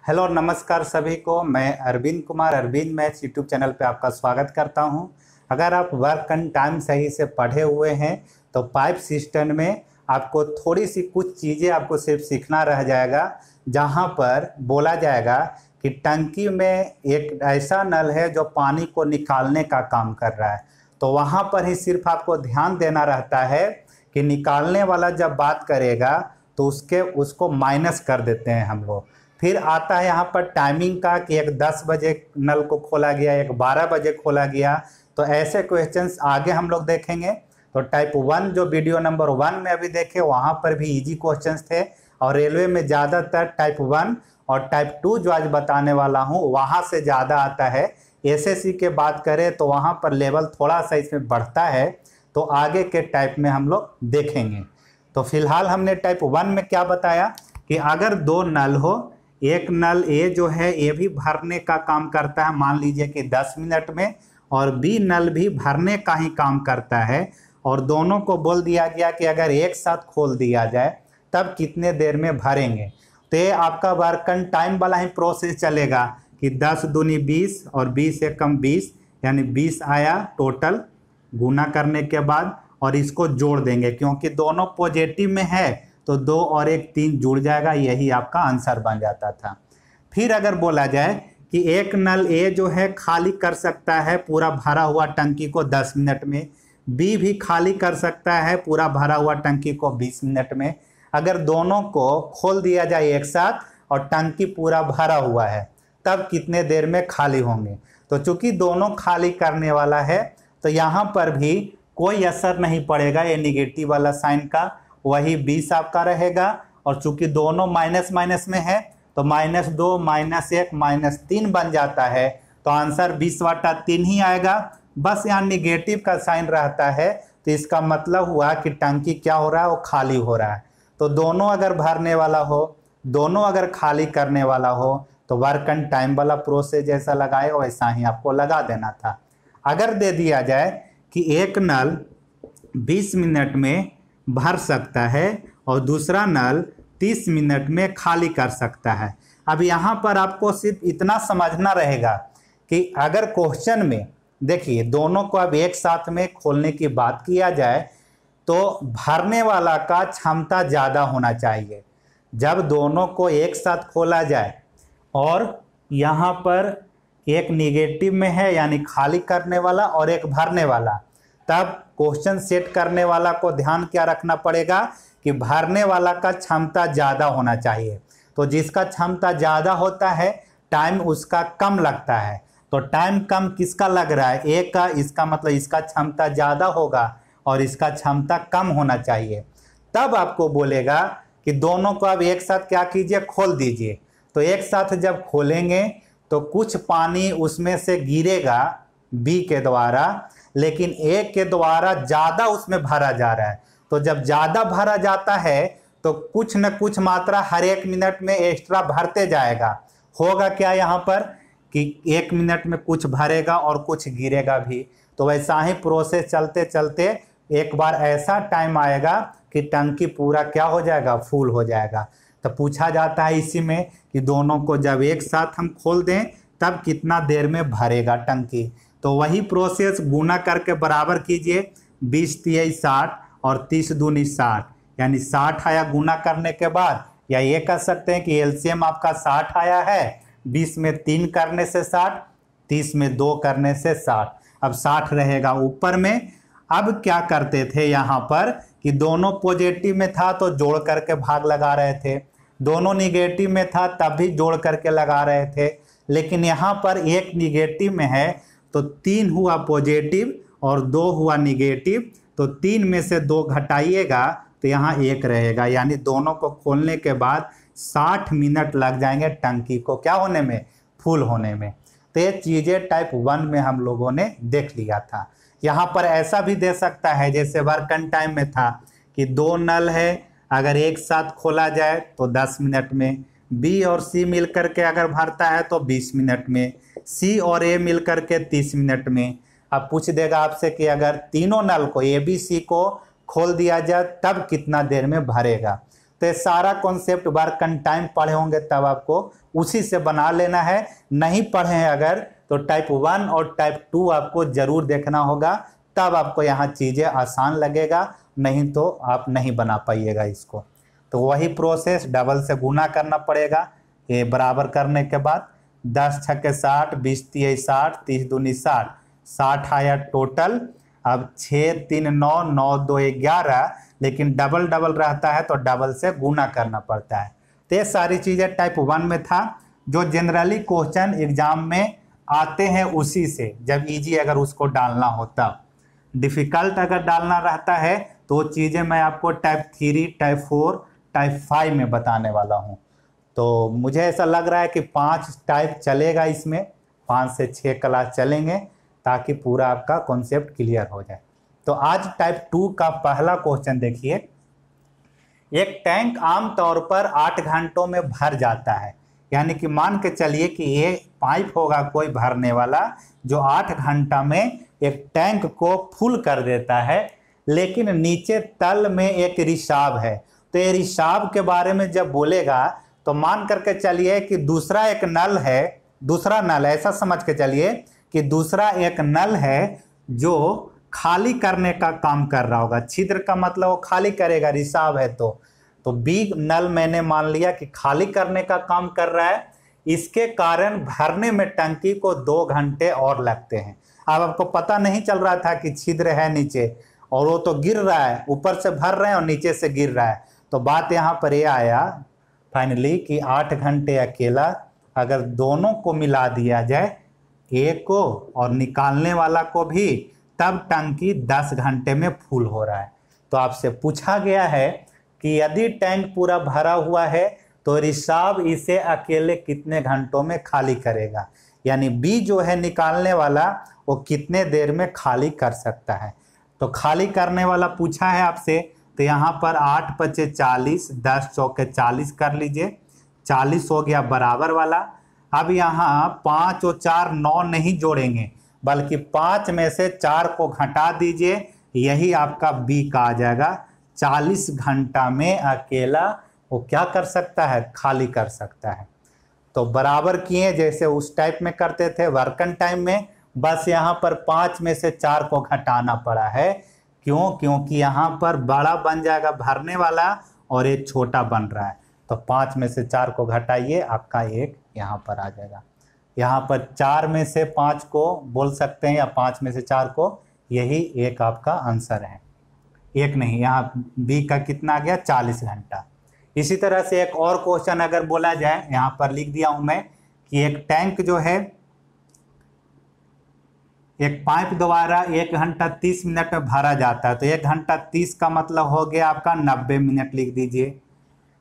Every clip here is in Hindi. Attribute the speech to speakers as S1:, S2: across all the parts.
S1: हेलो नमस्कार सभी को। मैं Arvind Kumar Arvind maths YouTube channel पे आपका स्वागत करता हूं। अगर आप वर्क एंड टाइम सही से पढ़े हुए हैं तो पाइप सिस्टम में आपको थोड़ी सी कुछ चीज़ें आपको सिर्फ सीखना रह जाएगा, जहां पर बोला जाएगा कि टंकी में एक ऐसा नल है जो पानी को निकालने का काम कर रहा है। तो वहां पर ही सिर्फ आपको ध्यान देना रहता है कि निकालने वाला जब बात करेगा तो उसको माइनस कर देते हैं हम लोग। फिर आता है यहाँ पर टाइमिंग का कि एक 10 बजे नल को खोला गया, एक 12 बजे खोला गया। तो ऐसे क्वेश्चंस आगे हम लोग देखेंगे। तो टाइप 1 जो वीडियो नंबर 1 में अभी देखे वहाँ पर भी इजी क्वेश्चंस थे, और रेलवे में ज़्यादातर टाइप 1 और टाइप 2 जो आज बताने वाला हूँ वहाँ से ज़्यादा आता है। एसएससी के बात करें तो वहाँ पर लेवल थोड़ा सा इसमें बढ़ता है, तो आगे के टाइप में हम लोग देखेंगे। तो फिलहाल हमने टाइप 1 में क्या बताया कि अगर दो नल हो, एक नल ए जो है ये भी भरने का काम करता है, मान लीजिए कि 10 मिनट में, और बी नल भी भरने का ही काम करता है, और दोनों को बोल दिया गया कि अगर एक साथ खोल दिया जाए तब कितने देर में भरेंगे। तो ये आपका वर्क एंड टाइम वाला ही प्रोसेस चलेगा कि 10 दूनी 20 और 20 से कम 20, यानी 20 आया टोटल गुना करने के बाद, और इसको जोड़ देंगे क्योंकि दोनों पॉजिटिव में है तो 2 और 1 3 जुड़ जाएगा, यही आपका आंसर बन जाता था। फिर अगर बोला जाए कि एक नल ए जो है खाली कर सकता है पूरा भरा हुआ टंकी को 10 मिनट में, बी भी खाली कर सकता है पूरा भरा हुआ टंकी को 20 मिनट में। अगर दोनों को खोल दिया जाए एक साथ और टंकी पूरा भरा हुआ है तब कितने देर में खाली होंगे। तो चूंकि दोनों खाली करने वाला है तो यहाँ पर भी कोई असर नहीं पड़ेगा ये निगेटिव वाला साइन का, वही 20 आपका रहेगा। और चूंकि दोनों माइनस माइनस में है तो -2 -1 -3 बन जाता है, तो आंसर 20/3 ही आएगा। बस यहाँ निगेटिव का साइन रहता है, तो इसका मतलब हुआ कि टंकी क्या हो रहा है, वो खाली हो रहा है। तो दोनों अगर भरने वाला हो, दोनों अगर खाली करने वाला हो, तो वर्क एंड टाइम वाला प्रोसेस जैसा लगाए वैसा ही आपको लगा देना था। अगर दे दिया जाए कि एक नल 20 मिनट में भर सकता है और दूसरा नल 30 मिनट में खाली कर सकता है। अब यहाँ पर आपको सिर्फ इतना समझना रहेगा कि अगर क्वेश्चन में देखिए दोनों को अब एक साथ में खोलने की बात किया जाए तो भरने वाला का क्षमता ज़्यादा होना चाहिए। जब दोनों को एक साथ खोला जाए और यहाँ पर एक निगेटिव में है यानी खाली करने वाला और एक भरने वाला, तब क्वेश्चन सेट करने वाला को ध्यान क्या रखना पड़ेगा कि भरने वाला का क्षमता ज़्यादा होना चाहिए। तो जिसका क्षमता ज़्यादा होता है टाइम उसका कम लगता है। तो टाइम कम किसका लग रहा है, ए का, इसका मतलब इसका क्षमता ज़्यादा होगा और इसका क्षमता कम होना चाहिए। तब आपको बोलेगा कि दोनों को अब एक साथ क्या कीजिए, खोल दीजिए। तो एक साथ जब खोलेंगे तो कुछ पानी उसमें से गिरेगा बी के द्वारा, लेकिन ए के द्वारा ज़्यादा उसमें भरा जा रहा है। तो जब ज़्यादा भरा जाता है तो कुछ न कुछ मात्रा हर 1 मिनट में एक्स्ट्रा भरते जाएगा। होगा क्या यहाँ पर कि 1 मिनट में कुछ भरेगा और कुछ गिरेगा भी। तो वैसा ही प्रोसेस चलते चलते एक बार ऐसा टाइम आएगा कि टंकी पूरा क्या हो जाएगा, फुल हो जाएगा। तो पूछा जाता है इसी में कि दोनों को जब एक साथ हम खोल दें तब कितना देर में भरेगा टंकी। तो वही प्रोसेस गुना करके बराबर कीजिए, 20 3 60 और 30 दूनी 60, यानी 60 आया गुना करने के बाद। या ये कह सकते हैं कि एलसीएम आपका 60 आया है, 20 में 3 करने से 60, 30 में 2 करने से 60। अब 60 रहेगा ऊपर में। अब क्या करते थे यहाँ पर कि दोनों पॉजिटिव में था तो जोड़ करके भाग लगा रहे थे, दोनों निगेटिव में था तब भी जोड़ करके लगा रहे थे। लेकिन यहाँ पर एक निगेटिव में है तो 3 हुआ पॉजिटिव और 2 हुआ निगेटिव, तो 3 में से 2 घटाइएगा तो यहाँ 1 रहेगा, यानी दोनों को खोलने के बाद 60 मिनट लग जाएंगे टंकी को क्या होने में, फुल होने में। तो ये चीज़ें टाइप 1 में हम लोगों ने देख लिया था। यहाँ पर ऐसा भी दे सकता है जैसे वर्क एंड टाइम में था कि 2 नल है, अगर एक साथ खोला जाए तो 10 मिनट में, बी और सी मिल करके अगर भरता है तो 20 मिनट में, सी और ए मिल करके 30 मिनट में। अब पूछ देगा आपसे कि अगर तीनों नल को ए बी सी को खोल दिया जाए तब कितना देर में भरेगा। तो ये सारा कॉन्सेप्ट वर्क एंड टाइम पढ़े होंगे तब आपको उसी से बना लेना है। नहीं पढ़े हैं अगर तो टाइप 1 और टाइप 2 आपको जरूर देखना होगा, तब आपको यहाँ चीज़ें आसान लगेगा, नहीं तो आप नहीं बना पाइएगा इसको। तो वही प्रोसेस डबल से गुना करना पड़ेगा। ये बराबर करने के बाद 10 छक्के 60, 20 तिये 60, 30 दूनी 60, 60 आया टोटल। अब 6 3 9, 9 2 11, लेकिन डबल डबल रहता है तो डबल से गुना करना पड़ता है। तो ये सारी चीज़ें टाइप 1 में था, जो जनरली क्वेश्चन एग्जाम में आते हैं उसी से, जब इजी अगर उसको डालना होता। डिफ़िकल्ट अगर डालना रहता है तो चीज़ें मैं आपको टाइप 3, टाइप 4, टाइप 5 में बताने वाला हूँ। तो मुझे ऐसा लग रहा है कि 5 टाइप चलेगा इसमें, 5 से 6 क्लास चलेंगे ताकि पूरा आपका कॉन्सेप्ट क्लियर हो जाए। तो आज टाइप 2 का पहला क्वेश्चन देखिए। एक टैंक आमतौर पर 8 घंटों में भर जाता है, यानी कि मान के चलिए कि ये पाइप होगा कोई भरने वाला जो 8 घंटा में एक टैंक को फुल कर देता है, लेकिन नीचे तल में एक रिसाव है। तो ये रिसाव के बारे में जब बोलेगा तो मान करके चलिए कि दूसरा एक नल है, दूसरा नल ऐसा समझ के चलिए कि दूसरा एक नल है जो खाली करने का काम कर रहा होगा। छिद्र का मतलब वो खाली करेगा, रिसाव है तो बी नल मैंने मान लिया कि खाली करने का काम कर रहा है। इसके कारण भरने में टंकी को 2 घंटे और लगते हैं। अब आपको पता नहीं चल रहा था कि छिद्र है नीचे और वो तो गिर रहा है, ऊपर से भर रहे हैं और नीचे से गिर रहा है। तो बात यहाँ पर ये आया फाइनली कि 8 घंटे अकेला अगर दोनों को मिला दिया जाए, एक को और निकालने वाला को भी, तब टंकी 10 घंटे में फुल हो रहा है। तो आपसे पूछा गया है कि यदि टैंक पूरा भरा हुआ है तो रिसाव इसे अकेले कितने घंटों में खाली करेगा, यानी बी जो है निकालने वाला वो कितने देर में खाली कर सकता है। तो खाली करने वाला पूछा है आपसे, तो यहाँ पर 8 पचे 40, 10 चौके 40 कर लीजिए, 40 हो गया बराबर वाला। अब यहाँ 5 और 4 9 नहीं जोड़ेंगे, बल्कि 5 में से 4 को घटा दीजिए, यही आपका बी का आ जाएगा। 40 घंटा में अकेला वो क्या कर सकता है, खाली कर सकता है। तो बराबर किए जैसे उस टाइप में करते थे वर्क एंड टाइम में, बस यहाँ पर 5 में से 4 को घटाना पड़ा है। क्यों? क्योंकि यहाँ पर बड़ा बन जाएगा भरने वाला और एक छोटा बन रहा है। तो 5 में से 4 को घटाइए, आपका 1 यहाँ पर आ जाएगा। यहाँ पर 4 में से 5 को बोल सकते हैं या 5 में से 4 को, यही एक आपका आंसर है। एक नहीं, यहाँ बी का कितना आ गया, 40 घंटा। इसी तरह से एक और क्वेश्चन अगर बोला जाए, यहाँ पर लिख दिया हूँ मैं कि एक टैंक जो है एक पाइप द्वारा 1 घंटा 30 मिनट में भरा जाता है। तो 1 घंटा 30 का मतलब हो गया आपका 90 मिनट लिख दीजिए।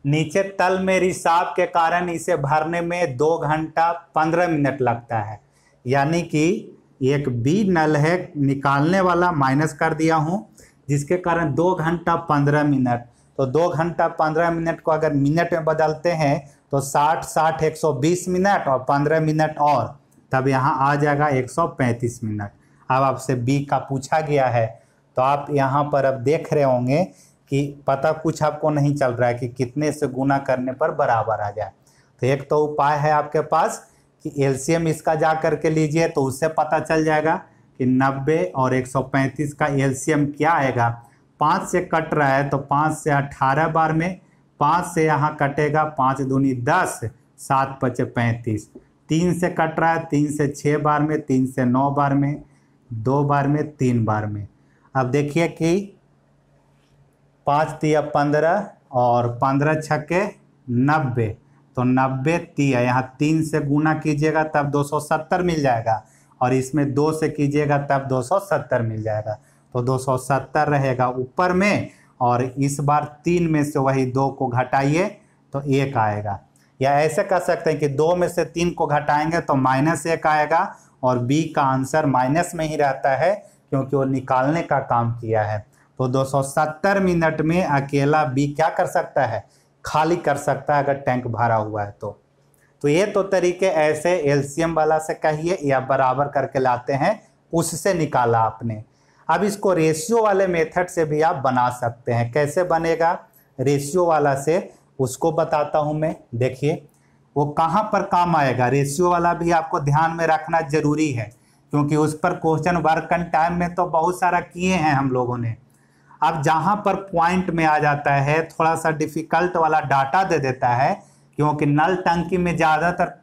S1: नीचे तल में रिसाव के कारण इसे भरने में 2 घंटा 15 मिनट लगता है, यानी कि एक बी नल है निकालने वाला, माइनस कर दिया हूँ, जिसके कारण 2 घंटा 15 मिनट। तो 2 घंटा 15 मिनट को अगर मिनट में बदलते हैं तो 60 60 120 मिनट और 15 मिनट और, तब यहाँ आ जाएगा 135 मिनट। अब आपसे बी का पूछा गया है, तो आप यहाँ पर अब देख रहे होंगे कि पता कुछ आपको नहीं चल रहा है कि कितने से गुना करने पर बराबर आ जाए। तो एक तो उपाय है आपके पास कि एलसीएम इसका जा करके लीजिए, तो उससे पता चल जाएगा कि 90 और 135 का एलसीएम क्या आएगा। 5 से कट रहा है तो 5 से 18 बार में, 5 से यहाँ कटेगा 5 दूनी 10, 7 पचे 35। 3 से कट रहा है, 3 से 6 बार में, 3 से 9 बार में, 2 बार में, 3 बार में। अब देखिए कि 5 तिया 15 और 15 छक्के 90, तो 90 तिया यहाँ 3 से गुना कीजिएगा तब 270 मिल जाएगा, और इसमें 2 से कीजिएगा तब 270 मिल जाएगा। तो 270 रहेगा ऊपर में, और इस बार 3 में से वही 2 को घटाइए तो 1 आएगा। या ऐसे कर सकते हैं कि 2 में से 3 को घटाएंगे तो -1 आएगा, और बी का आंसर माइनस में ही रहता है क्योंकि वो निकालने का काम किया है। तो 270 मिनट में अकेला बी क्या कर सकता है, खाली कर सकता है, अगर टैंक भरा हुआ है तो ये तो तरीके ऐसे एलसीएम वाला से कहिए या बराबर करके लाते हैं, उससे निकाला आपने। अब इसको रेशियो वाले मेथड से भी आप बना सकते हैं। कैसे बनेगा, रेशियो वाला से उसको बताता हूं मैं। देखिए वो कहाँ पर काम आएगा, रेशियो वाला भी आपको ध्यान में रखना जरूरी है, क्योंकि उस पर क्वेश्चन वर्क एंड टाइम में तो बहुत सारा किए हैं हम लोगों ने। अब जहाँ पर पॉइंट में आ जाता है, थोड़ा सा डिफिकल्ट वाला डाटा दे देता है, क्योंकि नल टंकी में ज़्यादातर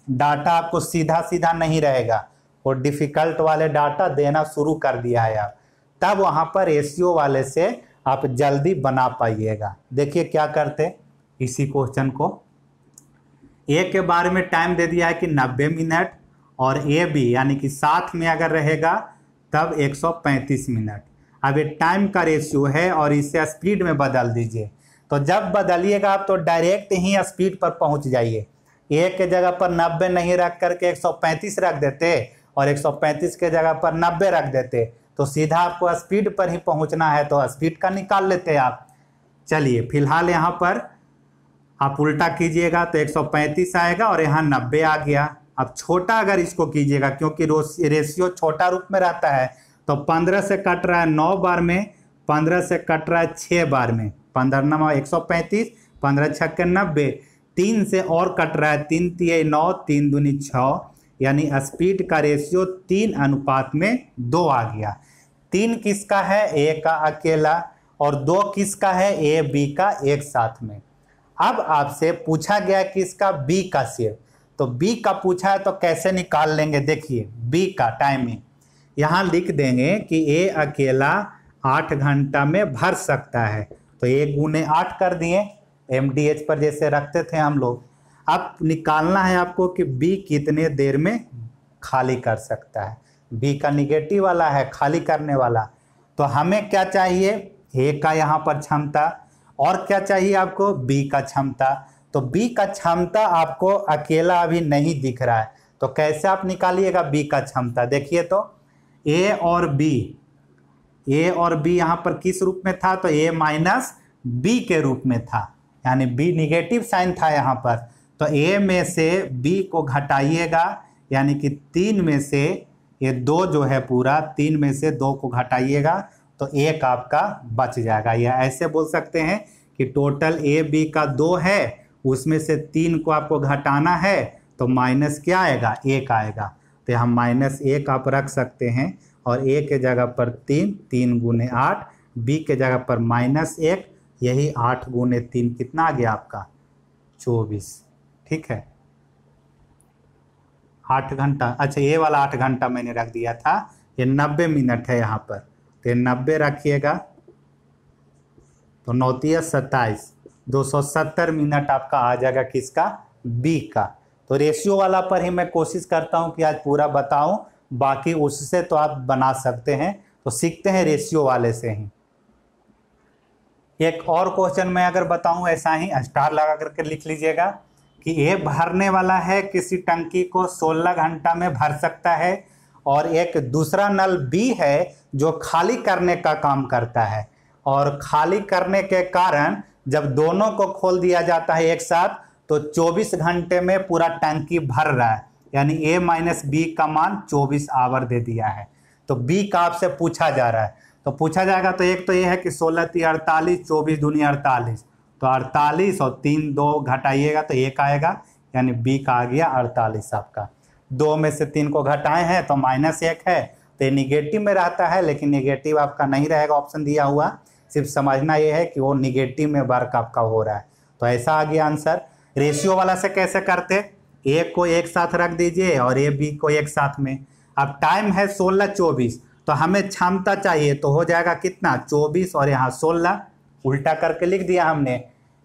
S1: डाटा आपको सीधा सीधा नहीं रहेगा, और डिफिकल्ट वाले डाटा देना शुरू कर दिया है आप, तब वहाँ पर रेशियो वाले से आप जल्दी बना पाइएगा। देखिए क्या करते, इसी क्वेश्चन को ए के बारे में टाइम दे दिया है कि 90 मिनट, और ए बी यानी कि साथ में अगर रहेगा तब 135 मिनट। अब ये टाइम का रेशियो है और इसे स्पीड में बदल दीजिए। तो जब बदलिएगा आप तो डायरेक्ट ही स्पीड पर पहुंच जाइए। ए के जगह पर 90 नहीं रख करके 135 रख देते, और 135 के जगह पर 90 रख देते, तो सीधा आपको स्पीड पर ही पहुंचना है, तो स्पीड का निकाल लेते आप। चलिए फिलहाल यहाँ पर आप उल्टा कीजिएगा तो 135 आएगा और यहाँ 90 आ गया। अब छोटा अगर इसको कीजिएगा, क्योंकि रेशियो छोटा रूप में रहता है, तो 15 से कट रहा है 9 बार में, 15 से कट रहा है 6 बार में, 15 9 135, 15 छक्के 90, 3 से और कट रहा है 3 3 9, 3 दूनी 6, यानी स्पीड का रेशियो 3:2 आ गया। 3 किसका है, ए का अकेला, और 2 किसका है, ए बी का एक साथ में। अब आपसे पूछा गया कि इसका बी का शेयर, तो बी का पूछा है तो कैसे निकाल लेंगे। देखिए बी का टाइमिंग यहाँ लिख देंगे कि ए अकेला 8 घंटा में भर सकता है, तो 1 गुने 8 कर दिए, MDH पर जैसे रखते थे हम लोग। अब निकालना है आपको कि बी कितने देर में खाली कर सकता है। बी का निगेटिव वाला है, खाली करने वाला। तो हमें क्या चाहिए, ए का यहाँ पर क्षमता, और क्या चाहिए आपको, बी का क्षमता। तो बी का क्षमता आपको अकेला अभी नहीं दिख रहा है, तो कैसे आप निकालिएगा बी का क्षमता। देखिए तो ए और बी यहाँ पर किस रूप में था, तो ए माइनस बी के रूप में था, यानी बी निगेटिव साइन था यहाँ पर। तो ए में से बी को घटाइएगा, यानी कि 3 में से ये 2 जो है पूरा, 3 में से 2 को घटाइएगा तो 1 आपका बच जाएगा। या ऐसे बोल सकते हैं कि टोटल ए बी का 2 है, उसमें से 3 को आपको घटाना है, तो माइनस क्या आएगा, 1 आएगा। तो हम -1 आप रख सकते हैं, और ए के जगह पर 3, 3 गुने 8, बी के जगह पर -1, यही 8 गुने 3 कितना आ गया आपका, 24। ठीक है, 8 घंटा। अच्छा ये वाला 8 घंटा मैंने रख दिया था, ये 90 मिनट है यहाँ पर, तो 90 रखिएगा, तो 9 × 27, 270 मिनट आपका आ जाएगा किसका, बी का। तो रेशियो वाला पर ही मैं कोशिश करता हूँ कि आज पूरा बताऊं, बाकी उससे तो आप बना सकते हैं। तो सीखते हैं रेशियो वाले से ही। एक और क्वेश्चन मैं अगर बताऊं, ऐसा ही स्टार लगा करके लिख लीजिएगा कि ए भरने वाला है, किसी टंकी को 16 घंटा में भर सकता है, और एक दूसरा नल बी है जो खाली करने का काम करता है, और खाली करने के कारण जब दोनों को खोल दिया जाता है एक साथ तो 24 घंटे में पूरा टंकी भर रहा है, यानी ए माइनस बी का मान 24 आवर दे दिया है। तो बी का आपसे पूछा जा रहा है, तो पूछा जाएगा तो एक तो ये है कि 16 × 48, 24 दूनी 48, तो 48 और 3 2 घटाइएगा तो 1 आएगा, यानी बी का आ गया 48 आपका। 2 में से 3 को घटाए हैं तो -1 है, तो ये निगेटिव में रहता है, लेकिन निगेटिव आपका नहीं रहेगा ऑप्शन दिया हुआ, सिर्फ समझना ये है कि वो निगेटिव में वर्क आपका हो रहा है। तो ऐसा आ गया आंसर। रेशियो वाला से कैसे करते, ए को एक साथ रख दीजिए और ए बी को एक साथ में। अब टाइम है 16 24, तो हमें क्षमता चाहिए, तो हो जाएगा कितना, 24 और यहाँ 16, उल्टा करके लिख दिया हमने।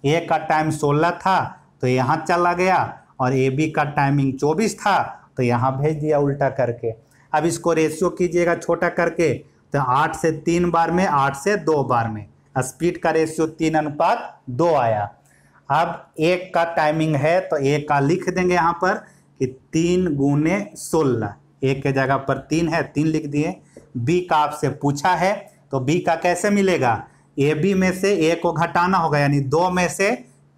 S1: ए का टाइम 16 था तो यहाँ चला गया, और ए बी का टाइमिंग 24 था तो यहाँ भेज दिया उल्टा करके। अब इसको रेशियो कीजिएगा छोटा करके, तो 8 से 3 बार में, 8 से 2 बार में, स्पीड का रेशियो 3:2 आया। अब एक का टाइमिंग है तो एक का लिख देंगे यहाँ पर कि 3 गुने 16, एक के जगह पर 3 है, 3 लिख दिए। बी का आपसे पूछा है, तो बी का कैसे मिलेगा, ए बी में से ए को घटाना होगा, यानी 2 में से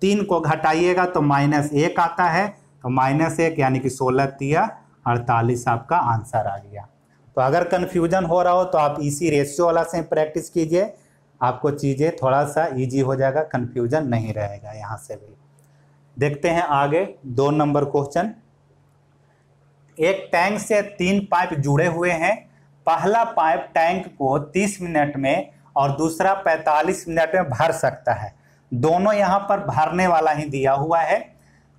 S1: 3 को घटाइएगा तो -1 आता है, तो -1 यानी कि 16 × 48 आपका आंसर आ गया। तो अगर कन्फ्यूजन हो रहा हो तो आप इसी रेशियो वाला से प्रैक्टिस कीजिए, आपको चीज़ें थोड़ा सा इजी हो जाएगा, कन्फ्यूजन नहीं रहेगा। यहाँ से भी देखते हैं आगे 2 नंबर क्वेश्चन। एक टैंक से 3 पाइप जुड़े हुए हैं। पहला पाइप टैंक को 30 मिनट में और दूसरा 45 मिनट में भर सकता है। दोनों यहाँ पर भरने वाला ही दिया हुआ है,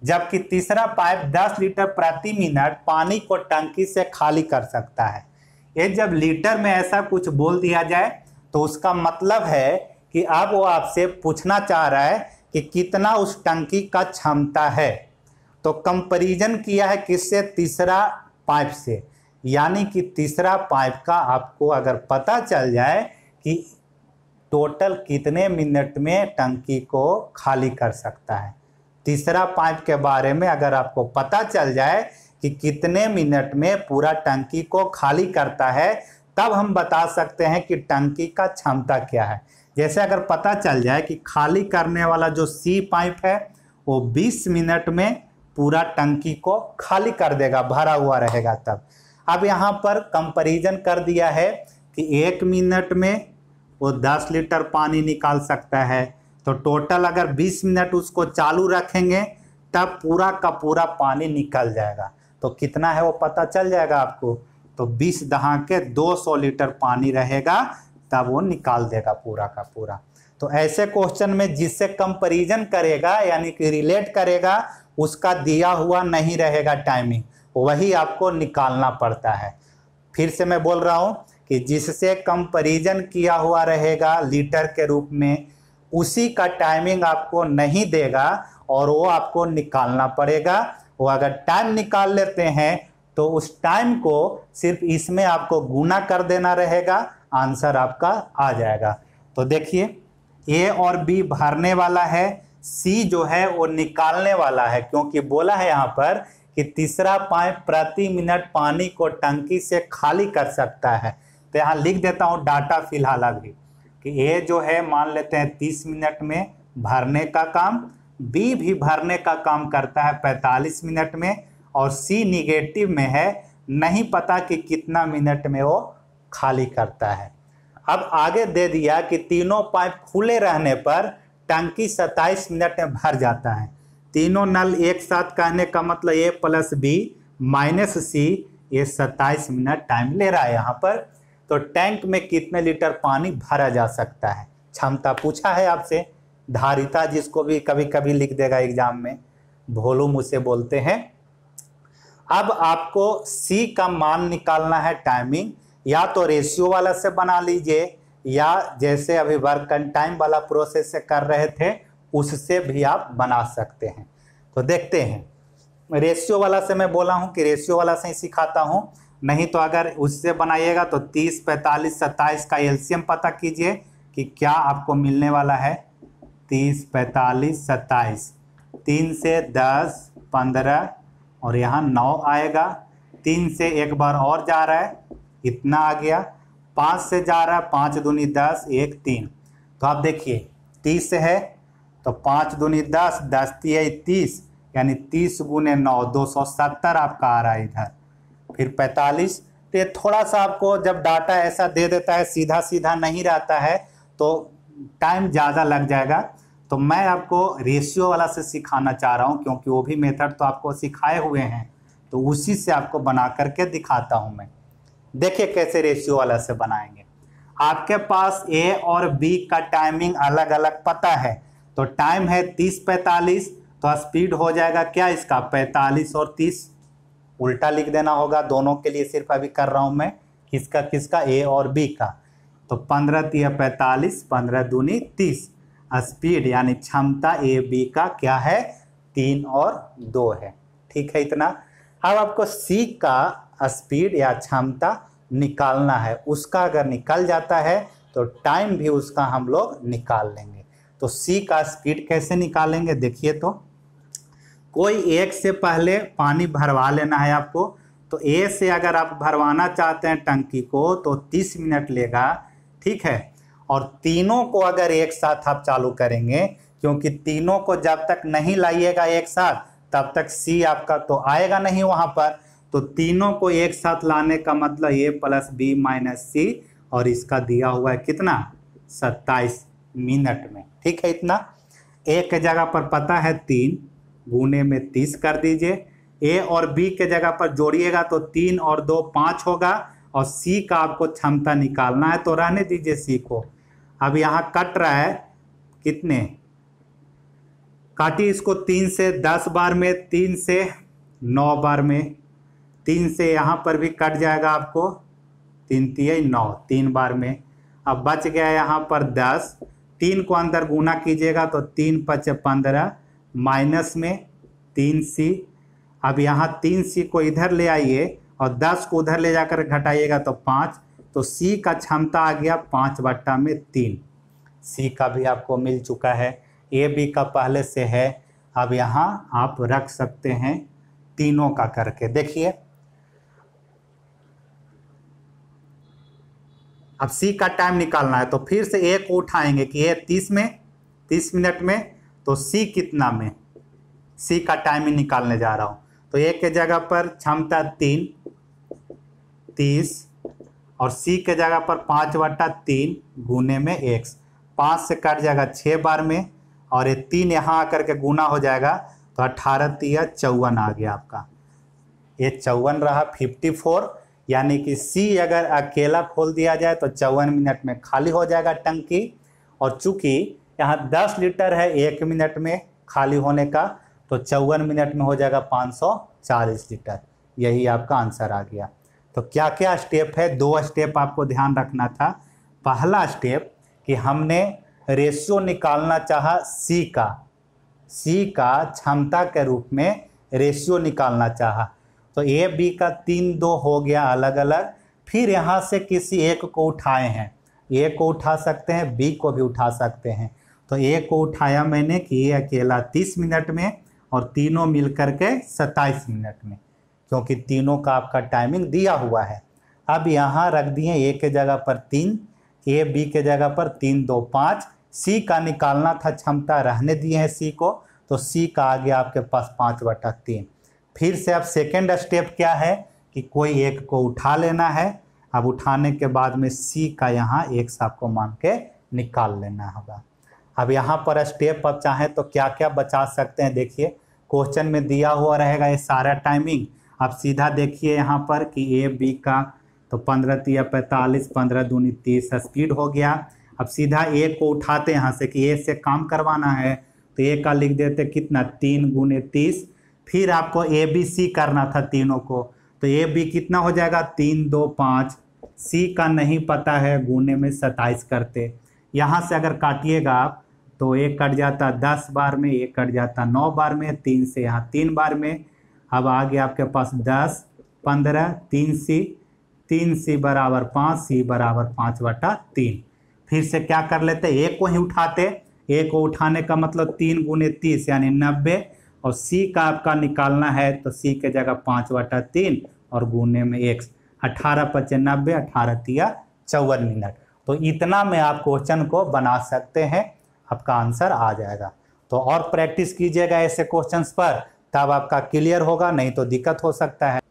S1: जबकि तीसरा पाइप 10 लीटर प्रति मिनट पानी को टंकी से खाली कर सकता है। ये जब लीटर में ऐसा कुछ बोल दिया जाए तो उसका मतलब है कि अब वो आपसे पूछना चाह रहा है कि कितना उस टंकी का क्षमता है। तो कंपैरिजन किया है किससे? तीसरा पाइप से, यानी कि तीसरा पाइप का आपको अगर पता चल जाए कि टोटल कितने मिनट में टंकी को खाली कर सकता है, तीसरा पाइप के बारे में अगर आपको पता चल जाए कि कितने मिनट में पूरा टंकी को खाली करता है, तब हम बता सकते हैं कि टंकी का क्षमता क्या है। जैसे अगर पता चल जाए कि खाली करने वाला जो सी पाइप है वो 20 मिनट में पूरा टंकी को खाली कर देगा, भरा हुआ रहेगा तब। अब यहाँ पर कंपैरिजन कर दिया है कि 1 मिनट में वो 10 लीटर पानी निकाल सकता है, तो टोटल अगर 20 मिनट उसको चालू रखेंगे तब पूरा का पूरा पानी निकल जाएगा। तो कितना है वो पता चल जाएगा आपको। तो 20 दहाके 200 लीटर पानी रहेगा, तब वो निकाल देगा पूरा का पूरा। तो ऐसे क्वेश्चन में जिससे कंपैरिजन करेगा यानी कि रिलेट करेगा, उसका दिया हुआ नहीं रहेगा टाइमिंग, वही आपको निकालना पड़ता है। फिर से मैं बोल रहा हूँ कि जिससे कंपैरिजन किया हुआ रहेगा लीटर के रूप में, उसी का टाइमिंग आपको नहीं देगा और वो आपको निकालना पड़ेगा। वो अगर टाइम निकाल लेते हैं तो उस टाइम को सिर्फ इसमें आपको गुना कर देना रहेगा, आंसर आपका आ जाएगा। तो देखिए ए और बी भरने वाला है, सी जो है वो निकालने वाला है, क्योंकि बोला है यहाँ पर कि तीसरा पाइप प्रति मिनट पानी को टंकी से खाली कर सकता है। तो यहाँ लिख देता हूँ डाटा फिलहाल अभी कि ए जो है मान लेते हैं 30 मिनट में भरने का काम, बी भी भरने का काम करता है 45 मिनट में, और सी निगेटिव में है, नहीं पता कि कितना मिनट में वो खाली करता है। अब आगे दे दिया कि तीनों पाइप खुले रहने पर टंकी 27 मिनट में भर जाता है। तीनों नल एक साथ कहने का मतलब ए प्लस बी माइनस सी, ये 27 मिनट टाइम ले रहा है यहाँ पर। तो टैंक में कितने लीटर पानी भरा जा सकता है, क्षमता पूछा है आपसे। धारिता जिसको भी कभी कभी लिख देगा एग्जाम में, वॉल्यूम उसे बोलते हैं। अब आपको सी का मान निकालना है टाइमिंग, या तो रेशियो वाला से बना लीजिए, या जैसे अभी वर्क एंड टाइम वाला प्रोसेस से कर रहे थे उससे भी आप बना सकते हैं। तो देखते हैं, रेशियो वाला से मैं बोला हूं कि रेशियो वाला से ही सिखाता हूं, नहीं तो अगर उससे बनाइएगा तो 30, 45, 27 का एलसीएम पता कीजिए कि क्या आपको मिलने वाला है। 30, 45, 27, 3 से 10, 15 और यहाँ 9 आएगा। 3 से एक बार और जा रहा है, इतना आ गया। 5 से जा रहा है, 5 दूनी 10, 1 3। तो आप देखिए 30 है तो 5 दूनी 10, 10 तिया 30, यानी 30 गुने 9 270 आपका आ रहा है इधर। फिर 45, तो ये थोड़ा सा आपको जब डाटा ऐसा दे देता है सीधा सीधा नहीं रहता है तो टाइम ज़्यादा लग जाएगा। तो मैं आपको रेशियो वाला से सिखाना चाह रहा हूँ, क्योंकि वो भी मेथड तो आपको सिखाए हुए हैं, तो उसी से आपको बना करके दिखाता हूँ मैं। देखिए कैसे रेशियो वाला से बनाएंगे। आपके पास ए और बी का टाइमिंग अलग अलग पता है, तो टाइम है 30-45, तो स्पीड हो जाएगा क्या इसका 45 और 30, उल्टा लिख देना होगा दोनों के लिए, सिर्फ अभी कर रहा हूँ मैं किसका किसका, ए और बी का। तो 15 तिया 45, 15 दूनी 30, स्पीड यानी क्षमता ए बी का क्या है 3 और 2 है। ठीक है इतना। अब आपको सी का स्पीड या क्षमता निकालना है, उसका अगर निकल जाता है तो टाइम भी उसका हम लोग निकाल लेंगे। तो सी का स्पीड कैसे निकालेंगे देखिए। तो कोई एक से पहले पानी भरवा लेना है आपको। तो ए से अगर आप भरवाना चाहते हैं टंकी को तो 30 मिनट लेगा, ठीक है। और तीनों को अगर एक साथ आप चालू करेंगे, क्योंकि तीनों को जब तक नहीं लाइएगा एक साथ तब तक सी आपका तो आएगा नहीं वहाँ पर। तो तीनों को एक साथ लाने का मतलब ए प्लस बी माइनस सी, और इसका दिया हुआ है कितना 27 मिनट में। ठीक है, इतना। ए के जगह पर पता है 3 गुने में 30 कर दीजिए। ए और बी के जगह पर जोड़िएगा तो 3 और 2 5 होगा, और सी का आपको क्षमता निकालना है, तो रहने दीजिए सी को। अब यहाँ कट रहा है कितने, काटिए इसको 3 से 10 बार में, 3 से 9 बार में, 3 से यहाँ पर भी कट जाएगा आपको, 3 3 9, 3 बार में। अब बच गया यहाँ पर 10, 3 को अंदर गुना कीजिएगा तो 3 5 15 माइनस में 3c। अब यहाँ 3c को इधर ले आइए और 10 को उधर ले जाकर घटाइएगा तो 5, तो c का क्षमता आ गया 5/3। c का भी आपको मिल चुका है, ए बी का पहले से है। अब यहाँ आप रख सकते हैं तीनों का करके। देखिए अब सी का टाइम निकालना है, तो फिर से ए को उठाएंगे कि ये 30 मिनट में, तो सी कितना में, सी का टाइम ही निकालने जा रहा हूँ। तो ए के जगह पर क्षमता 30 और सी के जगह पर 5/3 गुने में x, 5 से कट जाएगा 6 बार में, और ये 3 यहाँ आकर के गुना हो जाएगा तो 18 3 54 आ गया आपका। ये 54 रहा 54, यानी कि सी अगर अकेला खोल दिया जाए तो 54 मिनट में खाली हो जाएगा टंकी। और चूंकि यहाँ 10 लीटर है 1 मिनट में खाली होने का, तो 54 मिनट में हो जाएगा 540 लीटर। यही आपका आंसर आ गया। तो क्या क्या स्टेप है, 2 स्टेप आपको ध्यान रखना था। पहला स्टेप कि हमने रेशियो निकालना चाहा सी का क्षमता के रूप में रेशियो निकालना चाहा, तो ए बी का 3 2 हो गया अलग अलग। फिर यहाँ से किसी एक को उठाए हैं, ए को उठा सकते हैं, बी को भी उठा सकते हैं। तो ए को उठाया मैंने कि ये अकेला 30 मिनट में और तीनों मिलकर के 27 मिनट में, क्योंकि तीनों का आपका टाइमिंग दिया हुआ है। अब यहाँ रख दिए ए के जगह पर 3, ए बी के जगह पर 3 2 5। सी का निकालना था क्षमता, रहने दिए हैं सी को, तो सी का आ गया आपके पास 5/3। फिर से अब सेकेंड स्टेप क्या है कि कोई एक को उठा लेना है। अब उठाने के बाद में सी का यहाँ x आपको मान के निकाल लेना होगा। अब यहाँ पर स्टेप अब चाहें तो क्या क्या बचा सकते हैं, देखिए क्वेश्चन में दिया हुआ रहेगा ये सारा टाइमिंग। अब सीधा देखिए यहाँ पर कि ए बी का तो 15 3 45, 15 दूनी 30 स्पीड हो गया। अब सीधा ए को उठाते यहाँ से कि ए से काम करवाना है, तो ए का लिख देते कितना 3 गुने 30। फिर आपको ए बी सी करना था तीनों को, तो ए बी कितना हो जाएगा 3 2 5, सी का नहीं पता है, गुने में 27 करते। यहाँ से अगर काटिएगा आप तो एक कट जाता 10 बार में, एक कट जाता 9 बार में, 3 से यहाँ 3 बार में। अब आ गया आपके पास 10 15, 3 सी बराबर 5, सी बराबर 5/3। फिर से क्या कर लेते, एक को ही उठाते, एक को उठाने का मतलब 3 गुने 30 यानी 90, और सी का आपका निकालना है तो सी के जगह 5/3 और गुने में x, 18 5 90, 18 3 54 मिनट। तो इतना में आप क्वेश्चन को बना सकते हैं, आपका आंसर आ जाएगा। तो और प्रैक्टिस कीजिएगा ऐसे क्वेश्चंस पर, तब आपका क्लियर होगा, नहीं तो दिक्कत हो सकता है।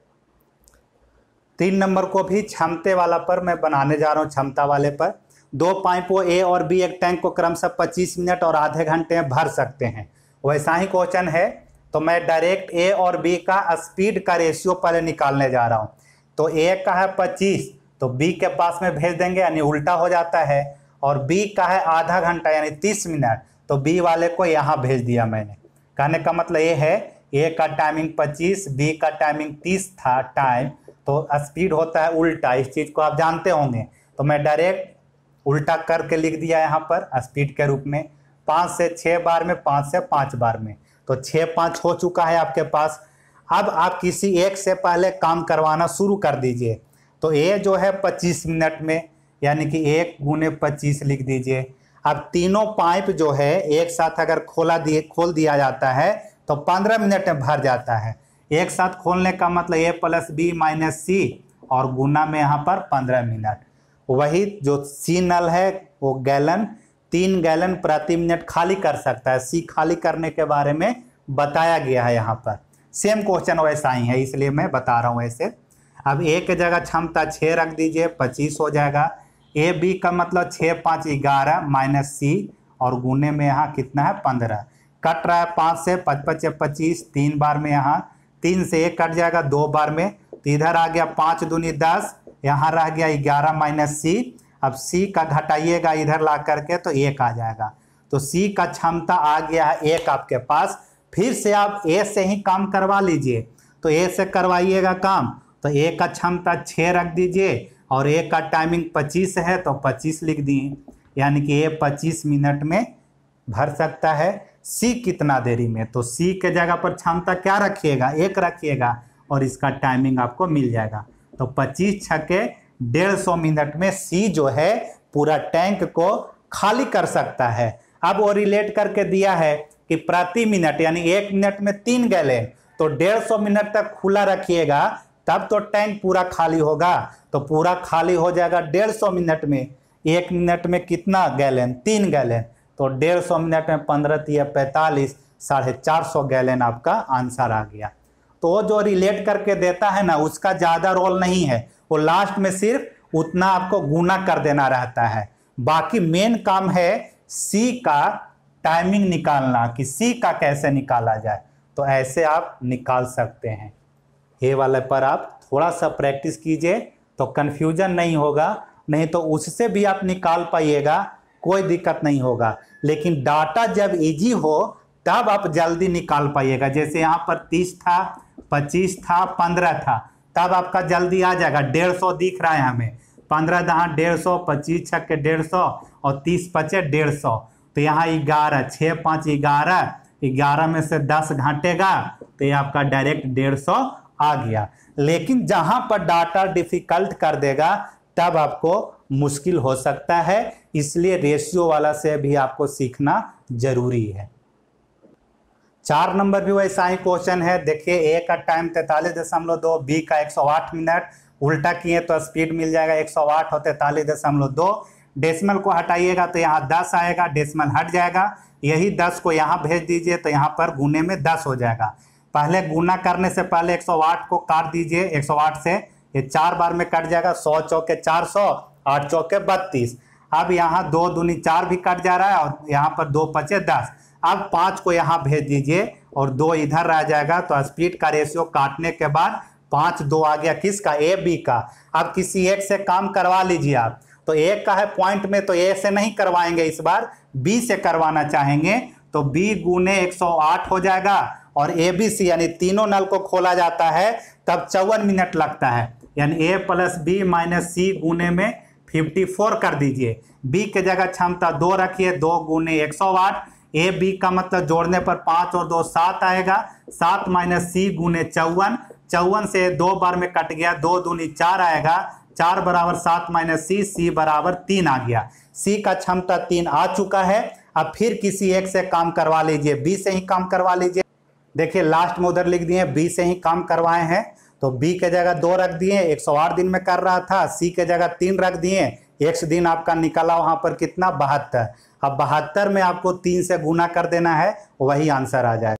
S1: 3 नंबर को भी क्षमते वाला पर मैं बनाने जा रहा हूँ, क्षमता वाले पर। 2 पाइपों ए और बी एक टैंक को क्रमशः 25 मिनट और आधे घंटे में भर सकते हैं। वैसा ही क्वेश्चन है, तो मैं डायरेक्ट ए और बी का स्पीड का रेशियो पहले निकालने जा रहा हूँ। तो ए का है 25, तो बी के पास में भेज देंगे, यानी उल्टा हो जाता है। और बी का है आधा घंटा यानी 30 मिनट, तो बी वाले को यहाँ भेज दिया मैंने। कहने का मतलब ये है ए का टाइमिंग 25, बी का टाइमिंग 30 था टाइम, तो स्पीड होता है उल्टा, इस चीज़ को आप जानते होंगे। तो मैं डायरेक्ट उल्टा करके लिख दिया यहाँ पर स्पीड के रूप में, 5 से 6 बार में, 5 से 5 बार में, तो 6 5 हो चुका है आपके पास। अब आप किसी एक से पहले काम करवाना शुरू कर दीजिए। तो ए जो है 25 मिनट में, यानी कि 1 गुने 25 लिख दीजिए। अब तीनों पाइप जो है एक साथ अगर खोल दिया जाता है तो 15 मिनट में भर जाता है। एक साथ खोलने का मतलब ए प्लस बी माइनस सी, और गुना में यहाँ पर 15 मिनट। वही जो सी नल है वो गैलन, 3 गैलन प्रति मिनट खाली कर सकता है। सी खाली करने के बारे में बताया गया है यहाँ पर। सेम क्वेश्चन वैसा ही है, इसलिए मैं बता रहा हूँ ऐसे। अब ए के जगह क्षमता 6 रख दीजिए, 25 हो जाएगा। ए बी का मतलब 6 5 11 माइनस सी और गुने में यहाँ कितना है 15। कट रहा है 5 से 5 5 25, 3 बार में यहाँ 3 से 1 कट जाएगा 2 बार में, तो इधर आ गया 5 दूनी 10, यहाँ रह गया 11 माइनस सी। अब सी का घटाइएगा इधर ला करके तो 1 आ जाएगा, तो सी का क्षमता आ गया है 1 आपके पास। फिर से आप ए से ही काम करवा लीजिए, तो ए से करवाइएगा काम, तो ए का क्षमता 6 रख दीजिए और ए का टाइमिंग 25 है तो 25 लिख दिए, यानी कि ए 25 मिनट में भर सकता है। सी कितना देरी में, तो सी के जगह पर क्षमता क्या रखिएगा 1 रखिएगा और इसका टाइमिंग आपको मिल जाएगा। तो 25 छक्के 150 मिनट में सी जो है पूरा टैंक को खाली कर सकता है। अब वो रिलेट करके दिया है कि प्रति मिनट यानी 1 मिनट में 3 गैलन, तो 150 मिनट तक खुला रखिएगा तब तो टैंक पूरा खाली होगा। तो पूरा खाली हो जाएगा 150 मिनट में। 1 मिनट में कितना गैलन 3 गैलन, तो 150 मिनट में 15 तिया 45, 450 गैलन आपका आंसर आ गया। तो वो जो रिलेट करके देता है ना उसका ज़्यादा रोल नहीं है, वो लास्ट में सिर्फ उतना आपको गुना कर देना रहता है। बाकी मेन काम है सी का टाइमिंग निकालना कि सी का कैसे निकाला जाए, तो ऐसे आप निकाल सकते हैं। ये वाले पर आप थोड़ा सा प्रैक्टिस कीजिए तो कन्फ्यूजन नहीं होगा, नहीं तो उससे भी आप निकाल पाइएगा, कोई दिक्कत नहीं होगा। लेकिन डाटा जब इजी हो तब आप जल्दी निकाल पाइएगा। जैसे यहाँ पर 30 था, 25 था, 15 था, तब आपका जल्दी आ जाएगा। 150 दिख रहा है हमें, 15 दहाँ 150, 25 छक्के 150 और 30 पचे 150, तो यहाँ 11, 6 5 11, 11 में से 10 घटेगा तो ये आपका डायरेक्ट 150 आ गया। लेकिन जहाँ पर डाटा डिफिकल्ट कर देगा तब आपको मुश्किल हो सकता है, इसलिए रेशियो वाला से भी आपको सीखना जरूरी है। 4 नंबर भी वैसा ही क्वेश्चन है। देखिए ए का टाइम 43.2, बी का 108 मिनट, उल्टा किए तो स्पीड मिल जाएगा 108 और 43.2। डेसिमल को हटाइएगा तो यहाँ 10 आएगा, डेसिमल हट जाएगा, यही 10 को यहाँ भेज दीजिए तो यहाँ पर गुने में 10 हो जाएगा। पहले गुना करने से पहले 108 को काट दीजिए, 108 से ये 4 बार में कट जाएगा, 100 चौके 400, 8 चौके 32। अब यहाँ 2 दूनी 4 भी कट जा रहा है और यहाँ पर 2 पचे 10। अब 5 को यहाँ भेज दीजिए और 2 इधर रह जाएगा, तो स्पीड का रेशियो काटने के बाद 5 2 आ गया किसका, ए बी का। अब किसी एक से काम करवा लीजिए आप, तो एक का है पॉइंट में, तो ए से नहीं करवाएंगे, इस बार बी से करवाना चाहेंगे, तो बी गुने 108 हो जाएगा और ए बी सी यानी तीनों नल को खोला जाता है तब 54 मिनट लगता है, यानी ए प्लस बी माइनस सी गुने में 54 कर दीजिए। बी के जगह क्षमता 2 रखिए, 2 गुने 108, ए बी का मतलब जोड़ने पर 5 और 2 7 आएगा, 7 माइनस सी गुने 54, 54 से 2 बार में कट गया, 2 दूनी 4 आएगा, 4 बराबर 7 माइनस सी, सी बराबर 3 आ गया। सी का क्षमता 3 आ चुका है। अब फिर किसी एक से काम करवा लीजिए, बी से ही काम करवा लीजिए। देखिए लास्ट में उधर लिख दिए बी से ही काम करवाए हैं, तो बी के जगह 2 रख दिए, 108 दिन में कर रहा था, सी के जगह 3 रख दिए, एक्स दिन आपका निकला वहां पर कितना 72। अब 72 में आपको 3 से गुना कर देना है, वही आंसर आ जाएगा।